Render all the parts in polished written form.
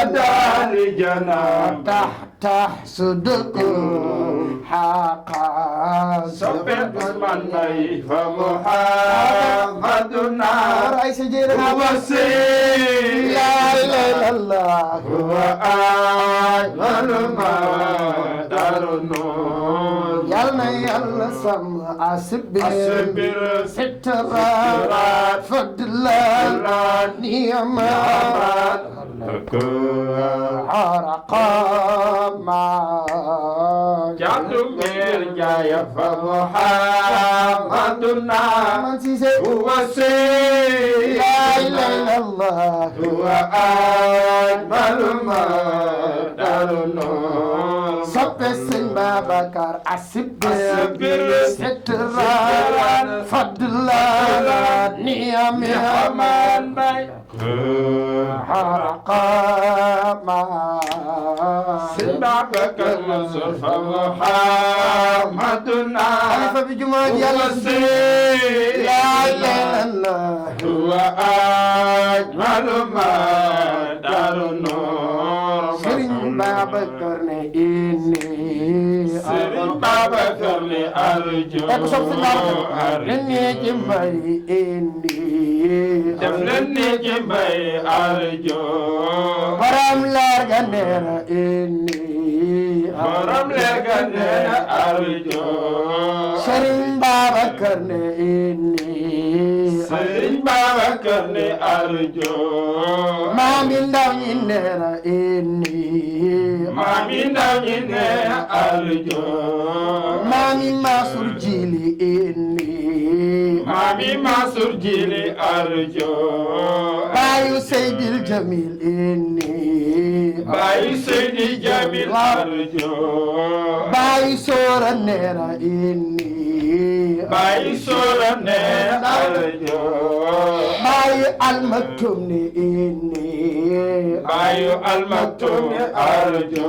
دار جناب تحت صدقكم حقا سبب من بي فمحمدنا رئيس جيرنا هو السيد لا إله إلا الله هو أجمل ما دار النور يالنا يالا سمع أصبر سترا فضلا نعمة حرقا ما جعل من جاي فمحمدنا من سيسي هو السيد لا إله إلا الله هو أجمل ما دار النور صب السن بابكر أصبر سترا فضلا نعمة حرقا ما سبابك المنصور فمحمدنا خليفة بجمعة هو يالا السيد لا إله إلا الله هو أجمل ما دار النور سرين بابكر إني سرين بابكر أرجو إني جمعي إني دفلني جنبي أرجو برام لارغنير إني مرم لغنين أرجو سرين بابكر إني سرين بابكر أرجو ما من دونير إني ما من دين أرجو ما من ماسور جيلي إني ما من مصر جيلي أرجو بايو سيد الجميل إني باي سيدي جميل أرجو بايو سور النيرة إني باي سورة أرجو بايو المكتوم إني بايو المكتوم أرجو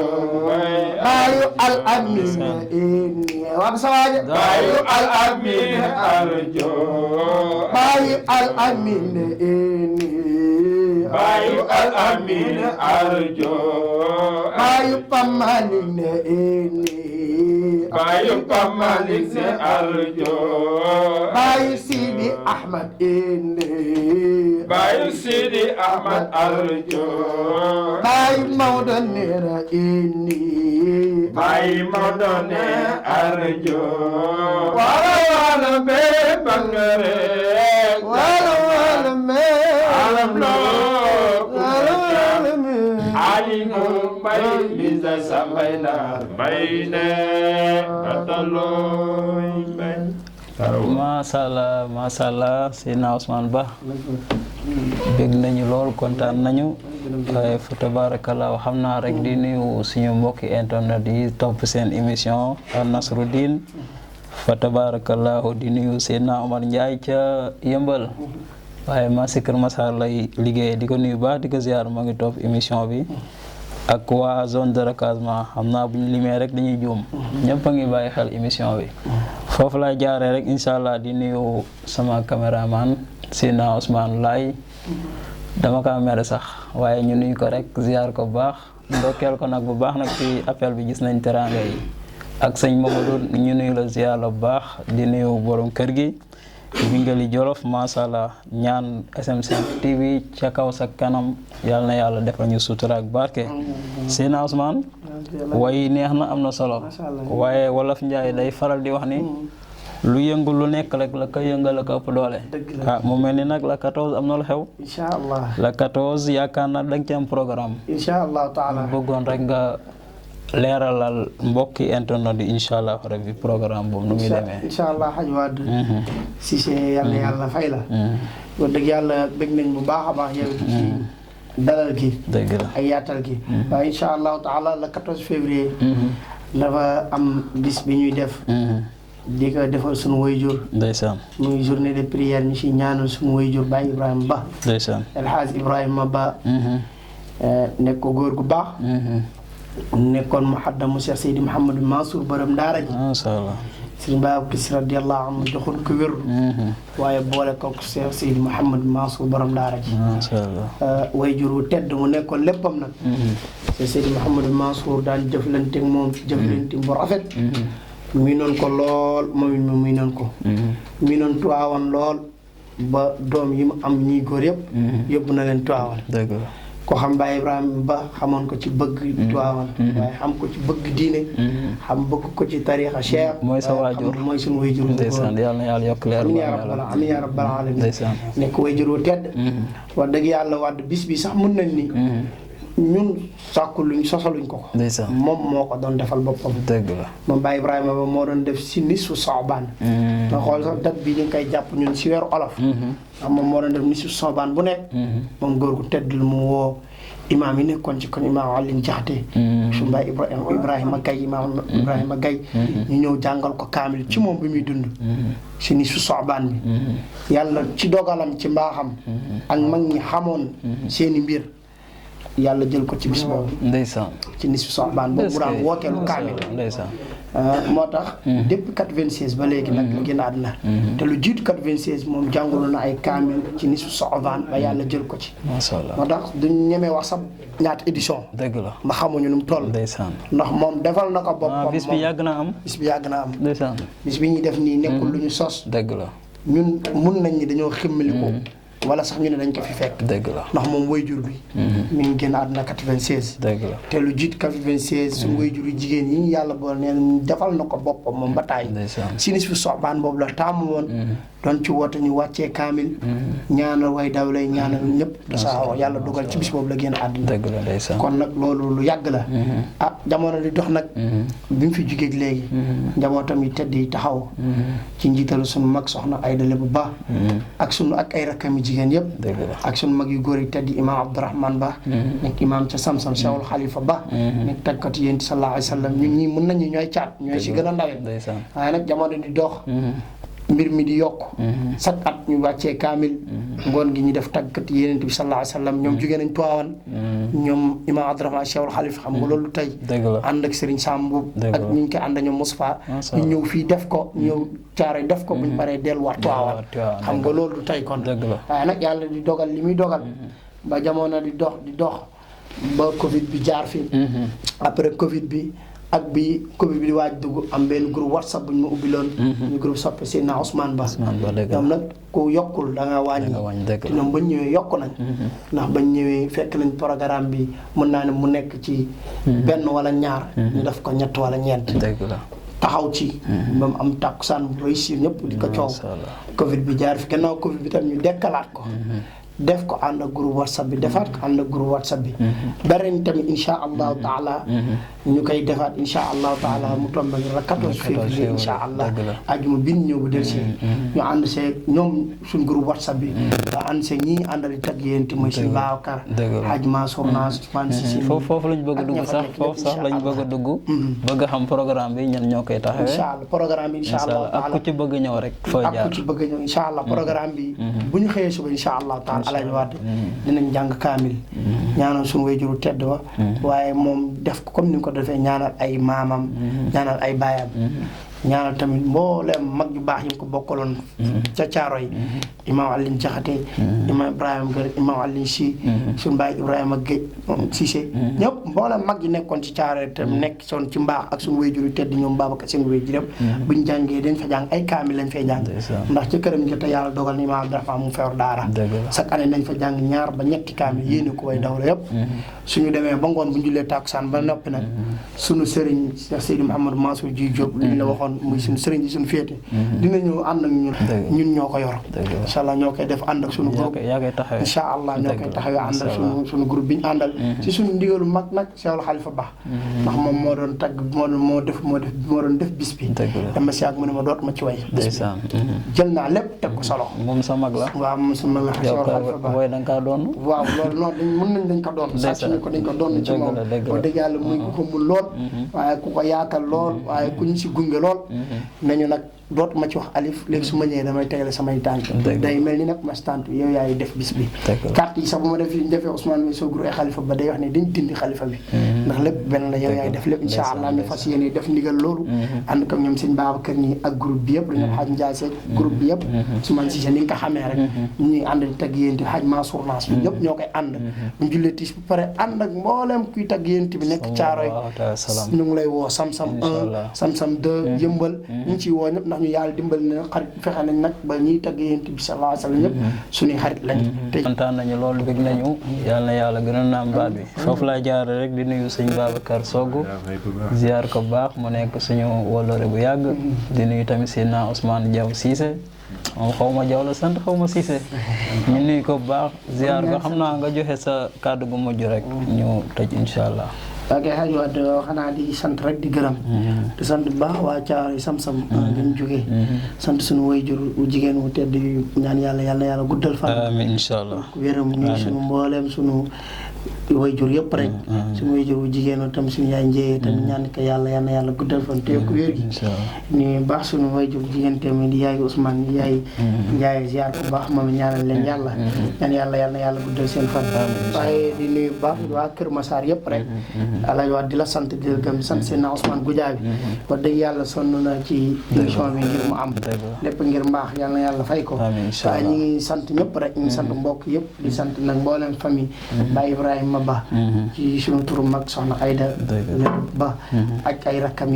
بايو الأمين إني وابسواجه بايو الأمين أرجو بايو الأمين إني بايو الأمين أرجو بايو بمالين إني بايو كمالك أرجو بايو سيدي أحمد إني بايو سيدي أحمد أرجو بايو مودو نيرا إني باي مدن أرجو ولا ببنغري والا والا مي عالم لو والا والا مي علي باي بيزا سمينا بين بطلوي بين masalah Seydina Ousmane Ba bég nañu lool kontaan nañu waaye fa tabarakallah xam naa rek di nuyu suñu mbokki internet yi topp seen émission Al Nasruddin fa tabarakallah di nuyu Seydina Omar Ndiaye ca Yëmbal waaye ma si Kër Massar lay liggéey di ko nuyu baax di ko ziar ma ngi topp émission bi ak waa zone de recasement xam naa bu ñu limee rek dañuy juum ñëpp a ngi bàyyi xel émission bi foofu lay jaaree rek incha allah di nuyu sama caméraman Seydina Ousmane Laye dama kaa mere sax waaye ñu nuyu ko rek ziar ko bu baax ndokkeel ko nag bu baax nag ci appel bi gis nañ teraanga yi ak sëñ Mamadou ñu nuyu la ziar la bu baax di nuyu borom kër gi Bingali Jolof macha allah ñaan SM5 TV ca kaw sa kanam yàlla na yàlla defal ñu sutura ak barke Seydina Ousmane way neex na am na solo waaye wolof Njaay day faral di wax ni lu yëngu lu nekk rek la ko yëngal la ko ëpp doole ah mu mel ni nag la 14 am na lu xew inshallah la 14 yaakaar naa danga ci am programme inshallah taala bëggoon rek nga leeralal mbokki internet yi inshallah rabbi programme boobu nu muy demee inshallah Hadj Wade Cissé yàlla yàlla fay la wax dëgg yàlla bëgg nañ bu baax a baax yow ci dalal gi dëgg la ay yaatal gi waaye inshallah taala le 14 février dafa am bis bi ñuy def di ko defal sunu wayjur ndeysaan muy journée de prière ñu ci ñaanal sunu wayjur Baye Ibrahima Ba ndeysaan El Hadj Ibrahima Ba nekk ko góor gu baax nekkoon muhaddamu Cheikh Seydi Mouhamadou Mansour borom daara ji masha Allah Sëriñ Babacar Si radiyallahu anhu joxoon ko wér waaye boole ko Cheikh Seydi Mouhamed Mansour borom daara ji macha allah wayjur wu tedd mu nekkoon léppam nag Cheikh Seydi Mouhamed Mansour daan jëflante ak moom ci jëflante bu rafet mii noon ko lool moom it mii noon ko mii noon Tiwaawan lool ba doom yi mu am ñii góor yëpp yóbbu na leen Tiwaawan dëgg la ko xam Baye Ibrahima Ba xamoon ko ci bëgg Tiwaawan waaye xam ko ci bëgg diine xam bëgg ko ci tariixa Cheikh mooy sa waajur mooy suñu waajur ndeysaan yàlla na yàlla yokk leer amiin yaa rabbal aalamiin ndeysaan nekk waajur wu tedd wax dëgg yàlla wadd bis bi sax mën nañ ni ñun sàkku luñ sosaluñ ko ndeysaan moom moo ko doon defal boppam dëgg la moom Baye Ibrahima Ba moo doon def si nisfu Saabaan nga xool sax date bi ñu ngi koy jàpp ñun si weeru olof ndax moom moo doon def nisfu Saabaan bu nekk moom góor gu tedd lu mu woo imaam yi nekkoon ci kon imaam Alioune Diakhaté su Baye Ibrahima Gaye imaam Ibrahima Gaye ñu ñëw jàngal ko kaamil ci moom bi muy dund si nisfu Saabaan bi yàlla ci dogalam ci mbaaxam ak mag ñi xamoon seeni mbir yàlla jël ko ci bis boobu ndeysaan ci nisfu Saabaan boobu mu daan wooteelu kaamil ndeysaan moo tax depuis 96 ba léegi nag lu génn àdduna te lu jiitu 96 moom jàngulu na ay kaamil ci nisfu Saabaan ba yàlla jël ko ci macha allah moo tax duñ ñemee wax sax ñaata édition dëgg la ma xamuñu nu mu toll ndeysaan ndax moom defal na ko boppam bis bi yàgg na am bis bi yàgg na am ndeysaan bis bi ñuy def nii nekkul lu ñu sos dëgg la ñun mun nañ ni dañoo ximmiliku wala sax ñu ne dañ ko fi fekk dëgg la ndax moom wayjur bi mi ngi génn àdduna 96 dëgg la te lu jiit 96 suñu wayjur yu jigéen yi yàlla boole nee na defal na ko boppam moom ba taay ndeysaan si nisfu Saabaan boobu la taamu woon doon ci woote ñu wàccee kaamil ñaanal way daw lay ñaanal ñëpp te saa yàlla dugal ci bis boobu la génn àdduna dëgg la ndeysaan kon nag loolu lu yàgg la ah jamono di dox nag bi mu fi jugee léegi njabootam yi tedd yi taxaw ci njiitalu suñu mag soxna Ayda bu baax ak sunu ak ay rakkam yi jigéen yëpp dëgg la ak sunu mag yu góor yi tedd imaam Abdourahmane Ba nekk imaam ca Samsam Cheikhul Khalifa Ba nekk tàggat yéen sallallahu alayhi wa sallam ñun ñii mën nañu ñooy caat ñooy si gën a ndawet ndeysaan waaye nag jamono di dox mbir mi di yokk chaque at ñu wàccee kaamil ngoon gi ñu def tàggat yéen bi sallallahu alayhi wa sallam ñoom jógee nañ Tiwaawan ñoom imaam Abdourahmane Cheikhul Khalifa xam nga loolu tey dëgg la ànd ak Serigne Sam Mboup ak ñu ngi koy ànd ñoom Moustapha ñu ñëw fii def ko ñëw caare def ko buñ paree delluwaat Tiwaawan xam nga loolu du tey kon dëgg la waaye nag yàlla di dogal li muy dogal ba jamono di dox ba Covid bi jaar fi après Covid bi ak bi Covid bi di waaj dugg am benn groupe WhatsApp bu ñu ma ubbiloon ñu groupe soppe Seydina Ousmane Ba ñoom nag ku yokkul da nga wàññi te ñoom bañ ñëwee yokk nañ ndax bañ ñëwee fekk nañ programme bi mën naa ne mu nekk ci benn wala ñaar ñu def ko ñett wala ñeent taxaw ci ba mu am tàkkusaan bu réussir ñëpp di ko coow Covid bi jaar fi gannaaw Covid bi tam ñu dekkalaat ko def ko ànd ak groupe WhatsApp bi defaat ko ànd ak groupe WhatsApp bi beneen tamit insha allahu taala ñu koy defaat insha allahu taala mu tombé le 14 février insha allah ajuma bin ñëw bu del si ñu ànd see ñoom suñ groupe WhatsApp bi ànd see ñii àndali tag yéenti mooy sëñ Babacar Hadj Mansour Nas man si foofu lañ bëgg a dugg sax foofu sax lañ bëgg a dugg bëgg a xam programme bi ñan ñoo koy taxawee insha allah programme bi insha allah ak ku ci bëgg ñëw rek foo jaar ak ku ci bëgg ñëw insha allah programme bi bu ñu xëyee suba insha allah taala Alaaji Wade dinañ jàng kaamil ñaanal suñu wayjuru tedd wa waaye moom def ko comme ni nga ko defee ñaanal ay maamam ñaanal ay baayam ñaanal tamit mbooleem mag yu baax yi ko bokkaloon ca caaro yi imaam Alioune Diakhaté imaam Ibrahima Gueye imaam Alioune Sy suñu baay Ibrahima Gueye Cissé ñëpp mbooleem mag yi nekkoon ci caaro yi te nekk soon ci mbaax ak suñu wayjuru tedd ñoom Babacar seen wayjuram buñ jàngee dañ fa jàng ay kaamil lañ fay jàng ndax ci këram jota yàlla dogal ni imaam Abdourahmane mu feebar daara chaque année nañ fa jàng ñaar ba ñetti kaamil yéene ko way daw la yëpp suñu demee ba ngoon bu ñu jullee takkusaan ba noppi nag suñu sëriñ Cheikh Seydi Mouhamadou Mansour Ji Diop li ñu la waxoon muy suñu sëriñ ji suñu féete dina ñëw ànd ak ñun ñoo ko yor incha allah ñoo koy def ànd ak suñu groupe incha allah ñoo koy taxawee ànd ak suñu groupe bi ñu àndal ci suñu ndigalu mag nag Cheikhul Khalifa Ba ndax moom moo doon tagg moo doon def bis bi dama si ak mu ne ma doot ma ci way bis bi jël naa lépp teg ko solo moom sa mag la waaw moom sa mag la Cheikhul Khalifa Ba da nga kaa doon waaw loolu noonu dañ ko doon saa suñu ko dañ ko doon ci moom wax dëgg yàlla muy ku ko mun lool waaye ku ko yaatal lool waaye ku ñu si gunge lool nañu nag dootuma ci wax alif léegi su ma ñëwee damay tegale samay tànk day mel ni nag mastant yow yaay def bis bi carte yi sax bu ma def yi defee Ousmane Mbaye Sogro ay xalifa ba day wax ne dañ dindi xalifa bi ndax lépp benn la yow yaay def lépp incha allah ñu fas yéene def ndigal loolu ànd ko ñoom sëñ Babacar ñi ak groupe bi yëpp dañu xaaj Ndiaye Seck groupe bi yëpp Ousmane Cissé ni nga ko xamee rek ñuy ànd di tagg yéen ti xaaj Mansour Lass bi ñëpp ñoo koy ànd bu jullee tiis bu pare ànd ak mbooleem kuy tagg yéen bi nekk Caaroy ñu ngi lay woo Sam-Sam 1 Sam-Sam 2 yëmbal ñu ngi ciy woo ñëpp ndax ñu yàlla dimbali na xarit fexe nañ nag ba ñuy tagg yéen bi sallallahu alayhi wa sallam ñëpp suñuy xarit lañ kontaan nañu loolu bëgg nañu yàlla na yàlla gën a naam baat bi foofu laa jaare rek di nuyu sëñ Babacar Sogu ziar ko baax mu nekk suñu wolore bu yàgg di nuyu tamit Seydina Ousmane Diaw Cissé moom xaw ma Diaw la sant xaw ma Cissé ñu nuyu ko bu baax ziar ko xam naa nga joxe sa kàddu gu mujj rek ñu tëj incha allah. ok xaj Wade xanaa di sant rek di gërëm di sant bu baax waa Caaroy Sam-Sam ñu jógee sant suñu wayjur bu jigéen wu tedd yu ñaan yàlla guddal fan amiin incha allah wéram ñu suñu mbooleem suñu wayjur yëpp rek suñu wayjur bu jigéen tam suñu yaay njëyee tamit ñaan ko yàlla guddal fan te ko wér gi ni baax suñu wayjur bu jigéen tamit di yaay Ousmane di yaay Ndiaye ziar ko baax moom ñaanal leen yàlla ñaan yàlla guddal seen fan waaye di nuyu baax waa Kër Massar yëpp rek Alaaji Wade di la sant di la gëm di sant seen Ousmane Goudiaby wax dëgg yàlla sonn na ci émission bi ngir mu am lépp ngir mbaax yàlla fay ko waaye ñi ngi sant ñëpp rek ñu ngi sant mbokk yëpp di sant nag mboolem famille Baye Ibrahima Ba ci suñu turu mag soxna Aïda Ba ak ay rakkam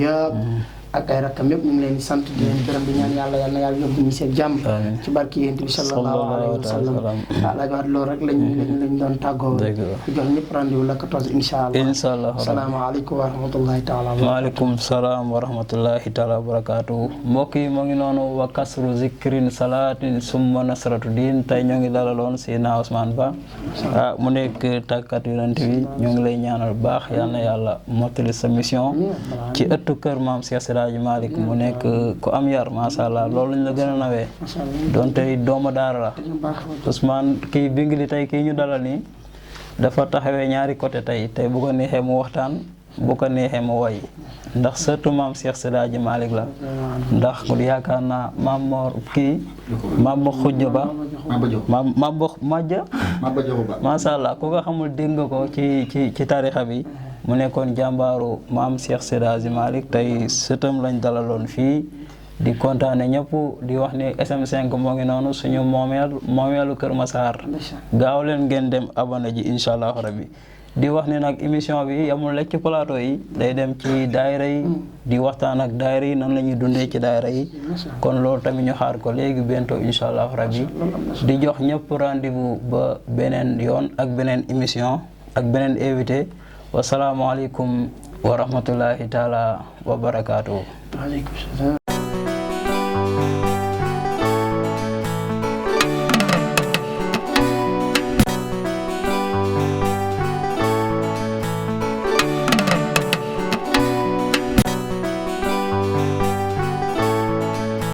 yëpp ñu ngi leen di sant di leen gërëm di ñaan yàlla yóbbu ñu seen jàmm ci barki yéen bi sallallahu alayhi wa sallam Alaaji Wade loolu rek lañ doon tàggoo di jox ñëpp rendez-vous la 14 incha allah asalaamaaleykum wa rahmatullahi taala waaleykum salaam wa rahmatullahi taala wa barakaatu mbokk yi moo ngi noonu wa kasru zikrin salaatin summa nasratu diin tey ñoo ngi dalaloon Seydina Ousmane Ba mu nekk tàggat yonent bi ñoo ngi lay ñaanal baax yal na yàlla mottali sa mission ci ëttu kër maam Cheikh Seydi Malick mu nekk ku am yar masha Allah loolu lañ la gën a nawee doon tey doomu daara la Ousmane kii Bingili tey kii ñu dalal nii dafa taxawee ñaari côté tey bu ko neexee mu waxtaan bu ko neexee mu woy ndax surtout maam Cheikh Seydi Malick la ndax yaakaar naa maam Mor kii maam ma xujja ba maam ba majja masha Allah ku ko xamul dégg nga ko ci tarixa bi mu nekkoon jàmbaaru maam Cheikh Seydi Malick tey sëtam lañ dalaloon fii di kontaane ñëpp di wax ni SM5 moo ngi noonu suñu moomeelu Kër Massar gaaw leen ngeen dem abonné ji incha allahu rabbi di wax ni nag émission bi yamul lekk ci plateau yi day dem ci daayira yi di waxtaan ak daayira yi nan la ñuy dundee ci daayira yi kon loolu tamit ñu xaar ko léegi bientôt incha allahu rabbi di jox ñëpp rendez-vous ba beneen yoon ak beneen émission ak beneen invité wasalaamualeykum wa rahmatullahi taala wa barakaatuhu.